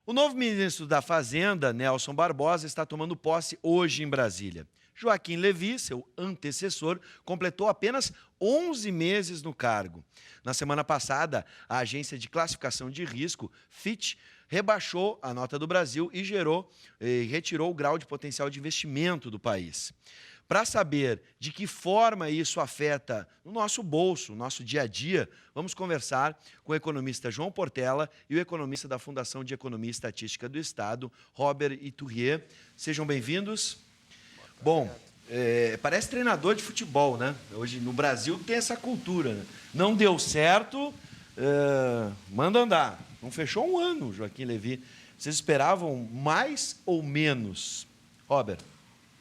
O novo ministro da Fazenda, Nelson Barbosa, está tomando posse hoje em Brasília. Joaquim Levy, seu antecessor, completou apenas 11 meses no cargo. Na semana passada, a agência de classificação de risco, Fitch, rebaixou a nota do Brasil e retirou o grau de potencial de investimento do país. Para saber de que forma isso afeta o nosso bolso, o nosso dia a dia, vamos conversar com o economista João Portela e o economista da Fundação de Economia e Estatística do Estado, Robert Iturrier. Sejam bem-vindos. Bom, parece treinador de futebol, né? Hoje no Brasil tem essa cultura, né? Não deu certo, manda andar. Não fechou um ano, Joaquim Levy. Vocês esperavam mais ou menos? Robert.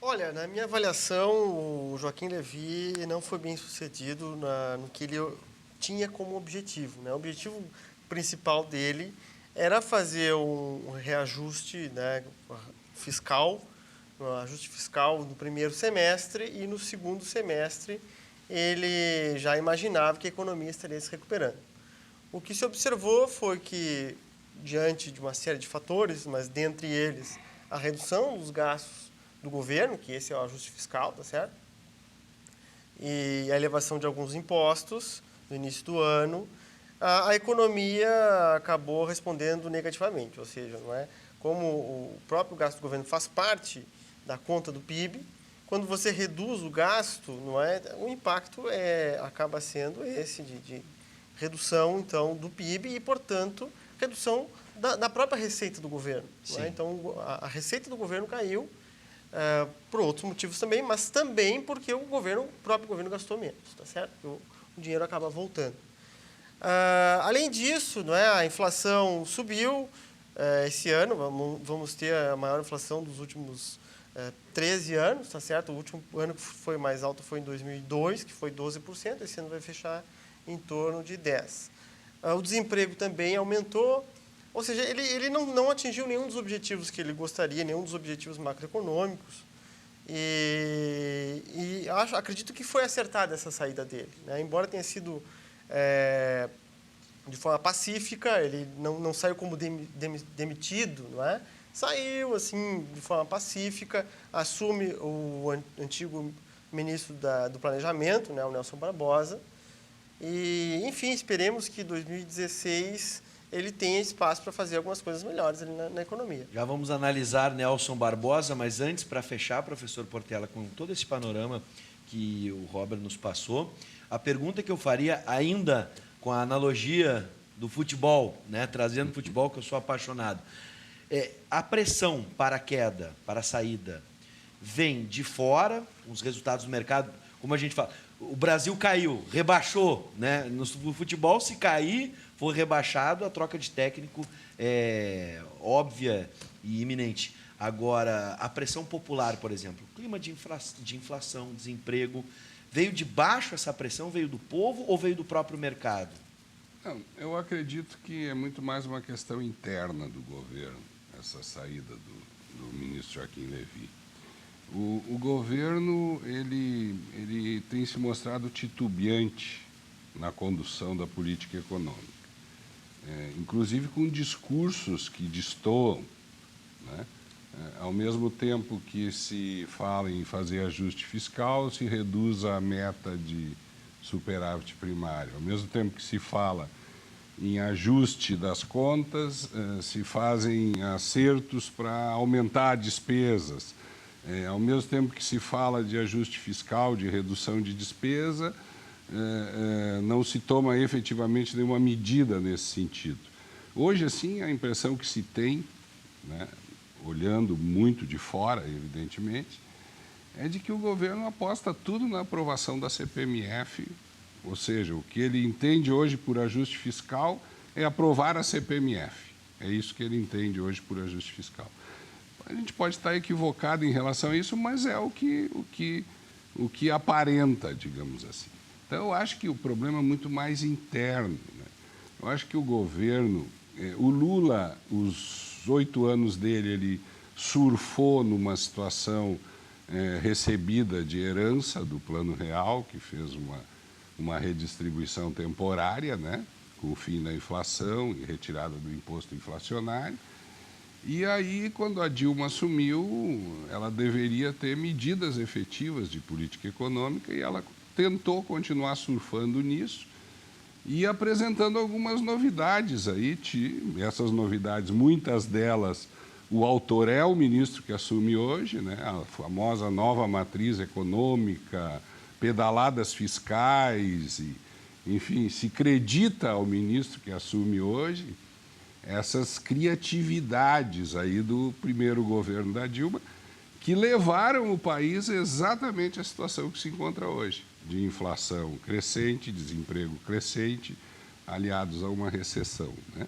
Olha, na minha avaliação, o Joaquim Levy não foi bem sucedido no que ele tinha como objetivo, né? O objetivo principal dele era fazer um reajuste, né, fiscal, um ajuste fiscal no primeiro semestre, e no segundo semestre ele já imaginava que a economia estaria se recuperando. O que se observou foi que, diante de uma série de fatores, mas dentre eles a redução dos gastos do governo, que esse é o ajuste fiscal, tá certo? E a elevação de alguns impostos no início do ano, a economia acabou respondendo negativamente, ou seja, não é? Como o próprio gasto do governo faz parte da conta do PIB, quando você reduz o gasto, não é? O impacto acaba sendo esse de redução, então, do PIB e, portanto, redução da própria receita do governo. Não é? Então, a receita do governo caiu, por outros motivos também, mas também porque o próprio governo gastou menos, tá certo? O dinheiro acaba voltando. Além disso, não é, a inflação subiu esse ano, vamos ter a maior inflação dos últimos 13 anos, tá certo? O último ano que foi mais alto foi em 2002, que foi 12%, esse ano vai fechar em torno de 10%. O desemprego também aumentou. Ou seja, ele não atingiu nenhum dos objetivos que ele gostaria, nenhum dos objetivos macroeconômicos. E acredito que foi acertada essa saída dele, né? Embora tenha sido de forma pacífica, ele não saiu como demitido, não é? Saiu assim de forma pacífica, assume o antigo ministro do Planejamento, né, o Nelson Barbosa. E, enfim, esperemos que 2016 ele tenha espaço para fazer algumas coisas melhores ali na economia. Já vamos analisar Nelson Barbosa, mas antes, para fechar, professor Portela, com todo esse panorama que o Robert nos passou, a pergunta que eu faria ainda com a analogia do futebol, né, trazendo futebol, que eu sou apaixonado, a pressão para a queda, para a saída, vem de fora, os resultados do mercado, como a gente fala, o Brasil caiu, rebaixou, né? No futebol, se cair, for rebaixado, a troca de técnico é óbvia e iminente. Agora, a pressão popular, por exemplo, clima de inflação, desemprego, veio de baixo essa pressão? Veio do povo ou veio do próprio mercado? Não, eu acredito que é muito mais uma questão interna do governo, essa saída do ministro Joaquim Levy. O governo ele tem se mostrado titubeante na condução da política econômica, inclusive com discursos que destoam, né? Ao mesmo tempo que se fala em fazer ajuste fiscal, se reduz a meta de superávit primário. Ao mesmo tempo que se fala em ajuste das contas, se fazem acertos para aumentar despesas. Ao mesmo tempo que se fala de ajuste fiscal, de redução de despesa, não se toma efetivamente nenhuma medida nesse sentido. Hoje, assim, a impressão que se tem, né, olhando muito de fora, evidentemente, é de que o governo aposta tudo na aprovação da CPMF, ou seja, o que ele entende hoje por ajuste fiscal é aprovar a CPMF. É isso que ele entende hoje por ajuste fiscal. A gente pode estar equivocado em relação a isso, mas é o que aparenta, digamos assim. Então, eu acho que o problema é muito mais interno, né? Eu acho que o governo, o Lula, os 8 anos dele, ele surfou numa situação recebida de herança do Plano Real, que fez uma redistribuição temporária, né, com o fim da inflação e retirada do imposto inflacionário. E aí, quando a Dilma assumiu, ela deveria ter medidas efetivas de política econômica e ela tentou continuar surfando nisso e apresentando algumas novidades aí. Essas novidades, muitas delas, o autor é o ministro que assume hoje, né? A famosa nova matriz econômica, pedaladas fiscais, enfim, se acredita ao ministro que assume hoje essas criatividades aí do primeiro governo da Dilma, que levaram o país exatamente à situação que se encontra hoje, de inflação crescente, desemprego crescente, aliados a uma recessão, né?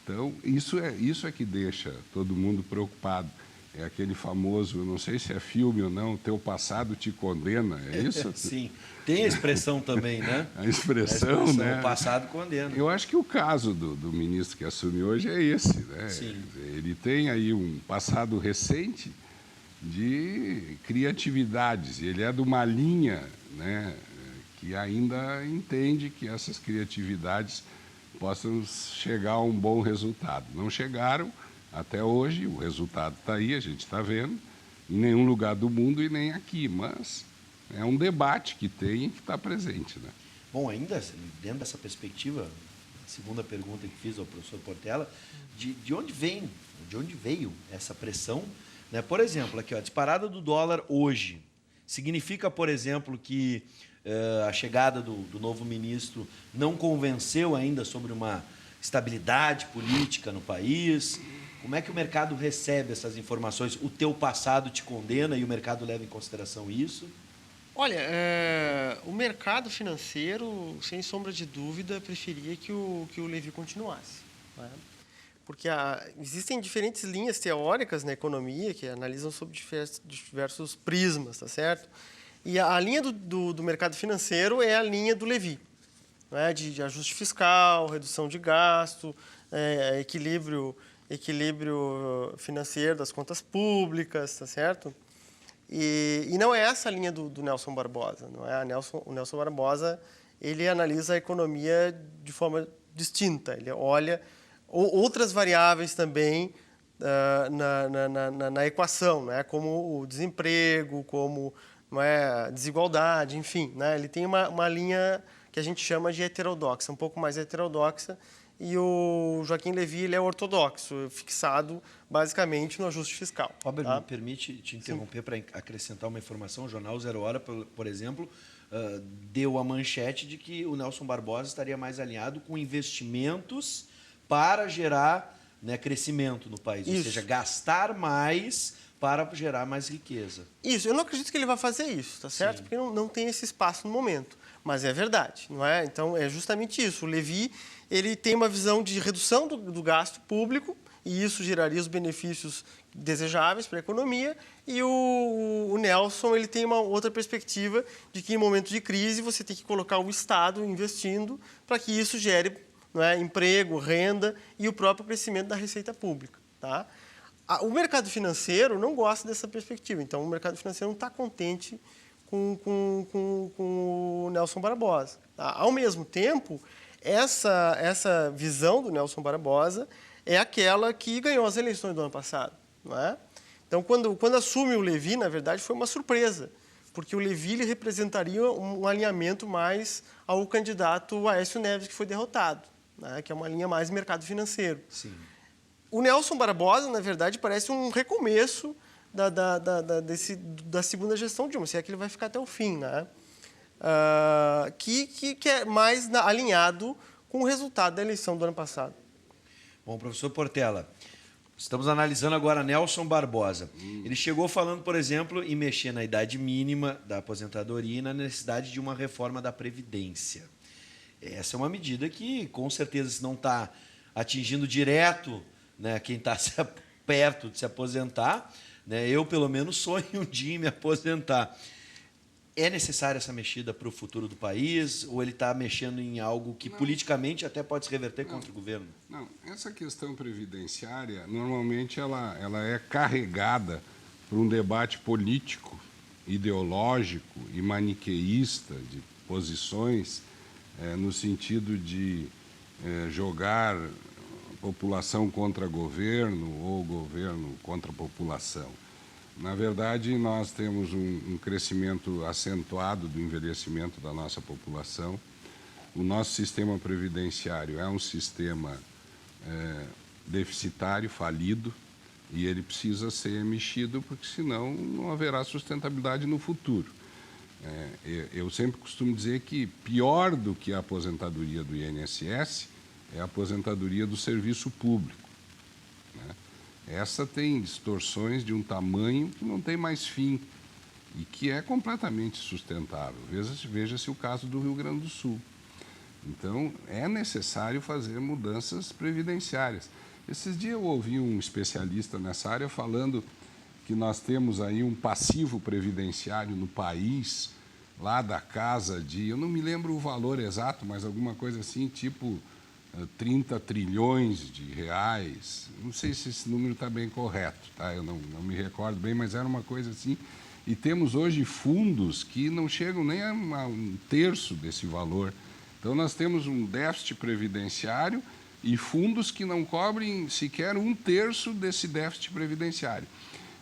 Então, isso é que deixa todo mundo preocupado. É aquele famoso, eu não sei se é filme ou não, teu passado te condena, é isso? Sim, tem a expressão também, né? A expressão, né? O passado condena. Eu acho que o caso do ministro que assume hoje é esse, né? Sim. Ele tem aí um passado recente de criatividades, e ele é de uma linha, né, que ainda entende que essas criatividades possam chegar a um bom resultado. Não chegaram até hoje, o resultado está aí, a gente está vendo, em nenhum lugar do mundo e nem aqui, mas é um debate que tem e que está presente, né? Bom, ainda dentro dessa perspectiva, a segunda pergunta que fiz ao professor Portela, de onde veio essa pressão, né? Por exemplo, aqui, ó, a disparada do dólar hoje significa, por exemplo, que a chegada do novo ministro não convenceu ainda sobre uma estabilidade política no país? Como é que o mercado recebe essas informações? O teu passado te condena e o mercado leva em consideração isso? Olha, o mercado financeiro, sem sombra de dúvida, preferia que o Levy continuasse, né? Porque existem diferentes linhas teóricas na economia que analisam sob diversos prismas, tá certo? E a linha do mercado financeiro é a linha do Levy, né? De ajuste fiscal, redução de gasto, equilíbrio financeiro das contas públicas, tá certo? E não é essa a linha do Nelson Barbosa. Não é o Nelson Barbosa, ele analisa a economia de forma distinta. Ele olha outras variáveis também na equação, né? Como o desemprego, como a desigualdade, enfim, né? Ele tem uma linha que a gente chama de heterodoxa, um pouco mais heterodoxa, e o Joaquim Levy ele é ortodoxo, fixado basicamente no ajuste fiscal. Robert, tá? me permite te interromper para acrescentar uma informação. O jornal Zero Hora, por exemplo, deu a manchete de que o Nelson Barbosa estaria mais alinhado com investimentos para gerar, né, crescimento no país, Isso. ou seja, gastar mais para gerar mais riqueza. Isso, eu não acredito que ele vá fazer isso, tá certo? Sim. Porque não tem esse espaço no momento. Mas é verdade, não é? Então, é justamente isso. O Levy, ele tem uma visão de redução do gasto público, e isso geraria os benefícios desejáveis para a economia, e o Nelson, ele tem uma outra perspectiva de que, em momentos de crise, você tem que colocar o Estado investindo para que isso gere, não é, emprego, renda e o próprio crescimento da receita pública, tá? O mercado financeiro não gosta dessa perspectiva, então o mercado financeiro não está contente com o Nelson Barbosa. Tá? Ao mesmo tempo, essa visão do Nelson Barbosa é aquela que ganhou as eleições do ano passado. Não é? Então, quando assume o Levy, na verdade, foi uma surpresa, porque o Levy ele representaria um alinhamento mais ao candidato Aécio Neves, que foi derrotado, né? Que é uma linha mais mercado financeiro. Sim. O Nelson Barbosa, na verdade, parece um recomeço da segunda gestão Dilma, se é que ele vai ficar até o fim, né? Que é mais alinhado com o resultado da eleição do ano passado. Bom, professor Portela, estamos analisando agora Nelson Barbosa. Ele chegou falando, por exemplo, em mexer na idade mínima da aposentadoria e na necessidade de uma reforma da Previdência. Essa é uma medida que, com certeza, se não está atingindo direto, né, quem está perto de se aposentar, né, eu, pelo menos, sonho um dia em me aposentar. É necessária essa mexida para o futuro do país, ou ele está mexendo em algo que politicamente até pode se reverter contra o governo? Não, essa questão previdenciária, normalmente ela é carregada por um debate político, ideológico e maniqueísta de posições, no sentido de jogar população contra governo ou governo contra população. Na verdade, nós temos um crescimento acentuado do envelhecimento da nossa população. O nosso sistema previdenciário é um sistema deficitário, falido, e ele precisa ser mexido, porque senão não haverá sustentabilidade no futuro. Eu sempre costumo dizer que pior do que a aposentadoria do INSS é a aposentadoria do serviço público, né? Essa tem distorções de um tamanho que não tem mais fim e que é completamente sustentável. Veja-se o caso do Rio Grande do Sul. Então, é necessário fazer mudanças previdenciárias. Esses dias eu ouvi um especialista nessa área falando que nós temos aí um passivo previdenciário no país, lá da casa de, eu não me lembro o valor exato, mas alguma coisa assim, tipo 30 trilhões de reais. Não sei se esse número está bem correto, tá? Eu não me recordo bem, mas era uma coisa assim. E temos hoje fundos que não chegam nem a um terço desse valor. Então, nós temos um déficit previdenciário e fundos que não cobrem sequer um terço desse déficit previdenciário.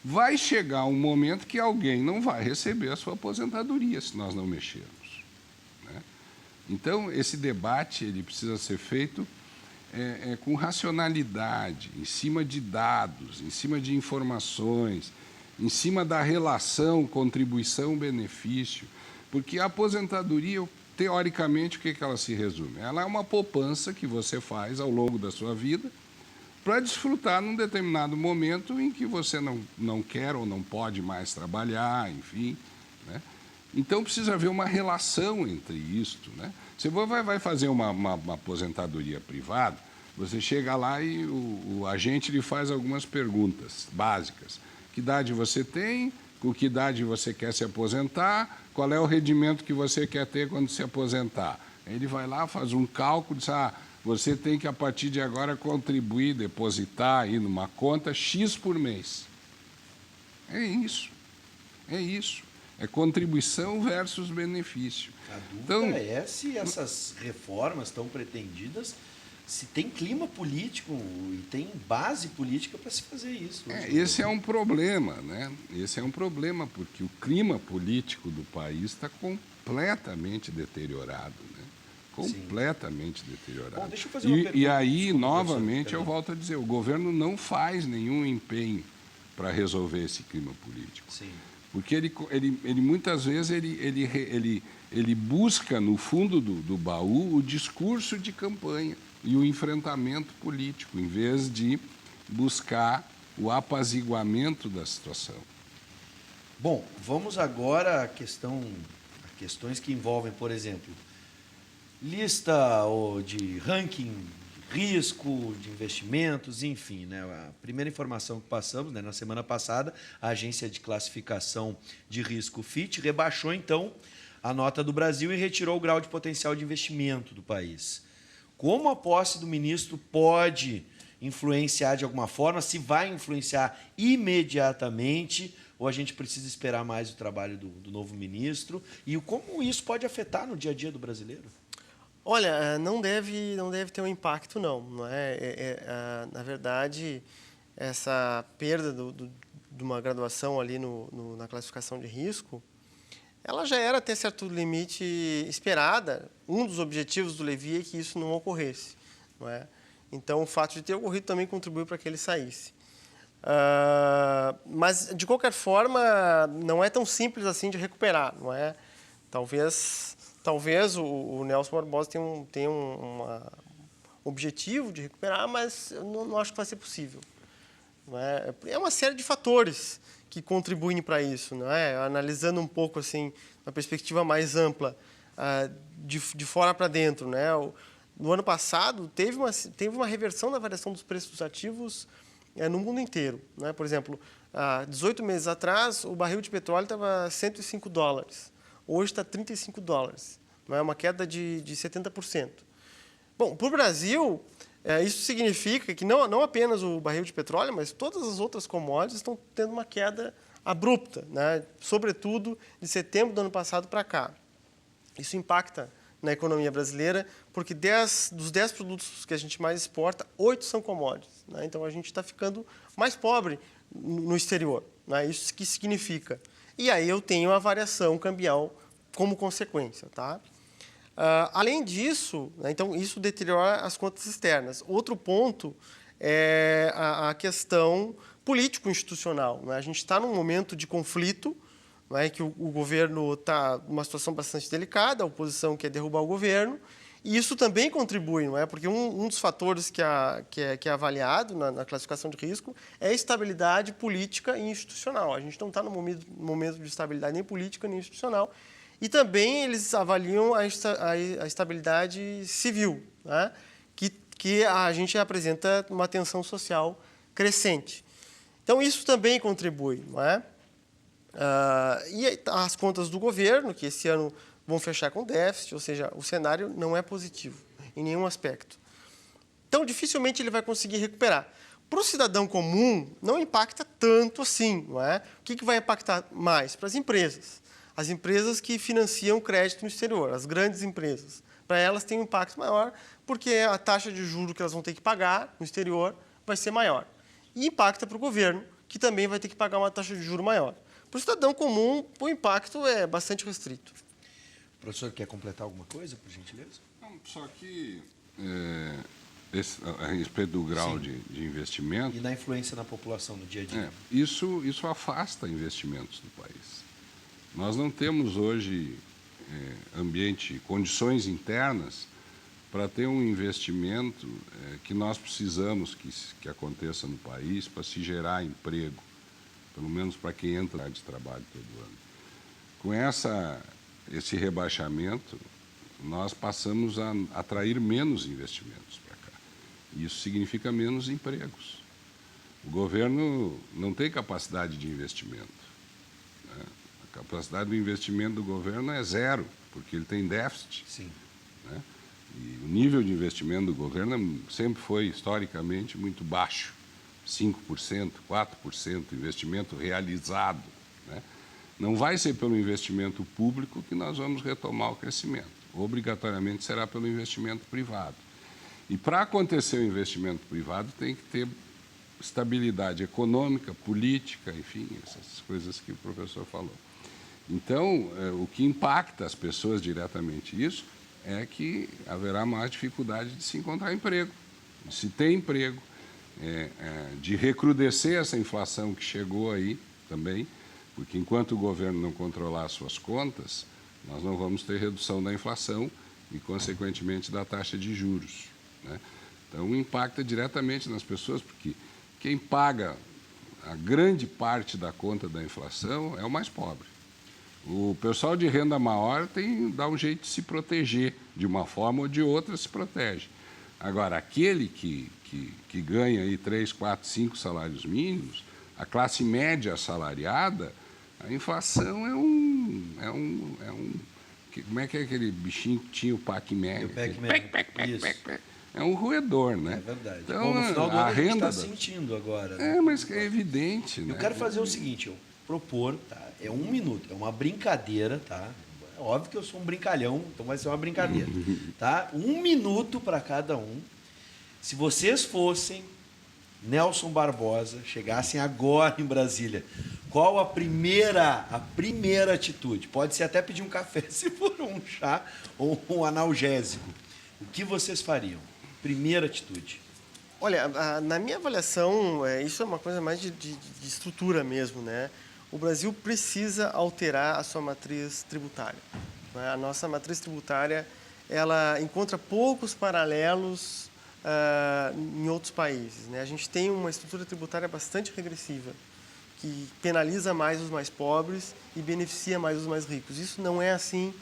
Vai chegar um momento que alguém não vai receber a sua aposentadoria se nós não mexermos, né? Então, esse debate ele precisa ser feito com racionalidade, em cima de dados, em cima de informações, em cima da relação contribuição-benefício, porque a aposentadoria, teoricamente, o que ela se resume? Ela é uma poupança que você faz ao longo da sua vida para desfrutar num determinado momento em que você não quer ou não pode mais trabalhar, enfim, né? Então, precisa haver uma relação entre isto, né? Você vai fazer uma aposentadoria privada, você chega lá e o agente lhe faz algumas perguntas básicas. Que idade você tem? Com que idade você quer se aposentar? Qual é o rendimento que você quer ter quando se aposentar? Aí ele vai lá, faz um cálculo, diz, você tem que, a partir de agora, contribuir, depositar aí numa conta X por mês. É isso. É isso. É contribuição versus benefício. A dúvida é se essas reformas tão pretendidas, se tem clima político e tem base política para se fazer isso. Esse é um problema, né? Esse é um problema, porque o clima político do país está completamente deteriorado, né? Completamente deteriorado. Bom, deixa eu fazer uma pergunta. E aí, novamente, eu volto a dizer, o governo não faz nenhum empenho para resolver esse clima político. Sim. Porque ele muitas vezes ele busca, no fundo do baú, o discurso de campanha e o enfrentamento político, em vez de buscar o apaziguamento da situação. Bom, vamos agora a questões que envolvem, por exemplo, lista de ranking, de risco, de investimentos, enfim, né? A primeira informação que passamos, né, na semana passada, a agência de classificação de risco Fitch rebaixou, então, a nota do Brasil e retirou o grau de potencial de investimento do país. Como a posse do ministro pode influenciar de alguma forma, se vai influenciar imediatamente, ou a gente precisa esperar mais o trabalho do novo ministro, e como isso pode afetar no dia a dia do brasileiro? Olha, não deve ter um impacto, não é? Na verdade, essa perda de uma graduação ali na classificação de risco, ela já era até certo limite esperada. Um dos objetivos do Levy é que isso não ocorresse, não é? Então, o fato de ter ocorrido também contribuiu para que ele saísse. Mas, de qualquer forma, não é tão simples assim de recuperar, não é? Talvez o Nelson Barbosa tenha um objetivo de recuperar, mas eu não acho que vai ser possível. Não é? É uma série de fatores que contribuem para isso, não é? Analisando um pouco assim, uma perspectiva mais ampla, de fora para dentro, né? No ano passado teve uma reversão da variação dos preços dos ativos no mundo inteiro, né? Por exemplo, 18 meses atrás o barril de petróleo estava $105. Hoje está $35, não é? Uma queda de 70%. Bom, para o Brasil, isso significa que não apenas o barril de petróleo, mas todas as outras commodities estão tendo uma queda abrupta, né? Sobretudo de setembro do ano passado para cá. Isso impacta na economia brasileira, porque dos 10 produtos que a gente mais exporta, 8 são commodities, né? Então, a gente está ficando mais pobre no exterior, né? Isso que significa. E aí eu tenho a variação cambial como consequência, tá? Além disso, né, então, isso deteriora as contas externas. Outro ponto é a questão político-institucional, né? A gente está num momento de conflito, né, que o governo está numa situação bastante delicada, a oposição quer derrubar o governo, e isso também contribui, não é? Porque um dos fatores que é avaliado na classificação de risco é a estabilidade política e institucional. A gente não está num momento de estabilidade nem política nem institucional. E também eles avaliam a estabilidade civil, né? Que a gente apresenta uma tensão social crescente. Então, isso também contribui, não é? E as contas do governo, que esse ano vão fechar com déficit, ou seja, o cenário não é positivo em nenhum aspecto. Então, dificilmente ele vai conseguir recuperar. Para o cidadão comum, não impacta tanto assim, não é? O que vai impactar mais? Para as empresas. As empresas que financiam crédito no exterior, as grandes empresas. Para elas tem um impacto maior, porque a taxa de juros que elas vão ter que pagar no exterior vai ser maior. E impacta para o governo, que também vai ter que pagar uma taxa de juros maior. Para o cidadão comum, o impacto é bastante restrito. O professor quer completar alguma coisa, por gentileza? Não, só que a respeito do grau de investimento... E da influência na população no dia a dia. Isso afasta investimentos do país. Nós não temos hoje condições internas para ter um investimento que nós precisamos que aconteça no país para se gerar emprego, pelo menos para quem entra de trabalho todo ano. Com esse rebaixamento, nós passamos a atrair menos investimentos para cá. Isso significa menos empregos. O governo não tem capacidade de investimento, né? A capacidade do investimento do governo é zero, porque ele tem déficit. Sim. Né? E o nível de investimento do governo sempre foi, historicamente, muito baixo. 5%, 4% investimento realizado, né? Não vai ser pelo investimento público que nós vamos retomar o crescimento. Obrigatoriamente será pelo investimento privado. E para acontecer o investimento privado tem que ter estabilidade econômica, política, enfim, essas coisas que o professor falou. Então, o que impacta as pessoas diretamente isso é que haverá mais dificuldade de se encontrar emprego, de se ter emprego, de recrudescer essa inflação que chegou aí também, porque enquanto o governo não controlar as suas contas, nós não vamos ter redução da inflação e, consequentemente, da taxa de juros, né? Então, impacta diretamente nas pessoas, porque quem paga a grande parte da conta da inflação é o mais pobre. O pessoal de renda maior dá um jeito de se proteger, de uma forma ou de outra se protege. Agora, aquele que ganha aí 3, 4, 5 salários mínimos, a classe média assalariada, a inflação como é que é aquele bichinho que tinha o Pac-Man? O Pac-Man, isso. É um roedor, né? É verdade. Então, bom, no final do ano a gente renda está sentindo agora. Né? Mas é evidente, né? Eu quero fazer o seguinte, eu propor, tá? É 1 minuto, é uma brincadeira, tá? É óbvio que eu sou um brincalhão, então vai ser uma brincadeira, tá? 1 minuto para cada um. Se vocês fossem Nelson Barbosa, chegassem agora em Brasília, qual a primeira atitude? Pode ser até pedir um café, se for um chá ou um analgésico. O que vocês fariam? Primeira atitude. Olha, na minha avaliação, isso é uma coisa mais de estrutura mesmo, né? O Brasil precisa alterar a sua matriz tributária, né? A nossa matriz tributária, ela encontra poucos paralelos em outros países, né? A gente tem uma estrutura tributária bastante regressiva, que penaliza mais os mais pobres e beneficia mais os mais ricos. Isso não é assim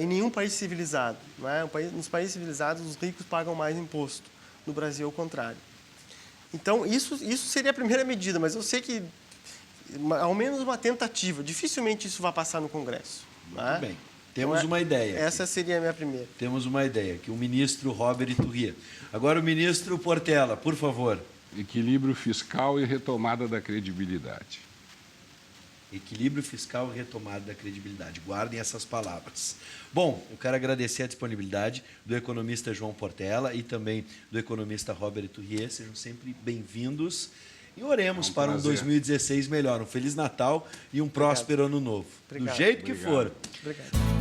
em nenhum país civilizado, não é? Nos países civilizados, os ricos pagam mais imposto. No Brasil, ao contrário. Então, isso seria a primeira medida, mas eu sei que, ao menos uma tentativa, dificilmente isso vai passar no Congresso. Muito bem. Temos uma ideia. Essa aqui. Seria a minha primeira. Temos uma ideia, que o ministro Robert Iturria. Agora o ministro Portela, por favor. Equilíbrio fiscal e retomada da credibilidade. Equilíbrio fiscal e retomada da credibilidade. Guardem essas palavras. Bom, eu quero agradecer a disponibilidade do economista João Portela e também do economista Robert Iturrier. Sejam sempre bem-vindos. E oremos para um 2016 melhor. Um Feliz Natal e um próspero Ano Novo. Obrigado. Do jeito que for. Obrigado.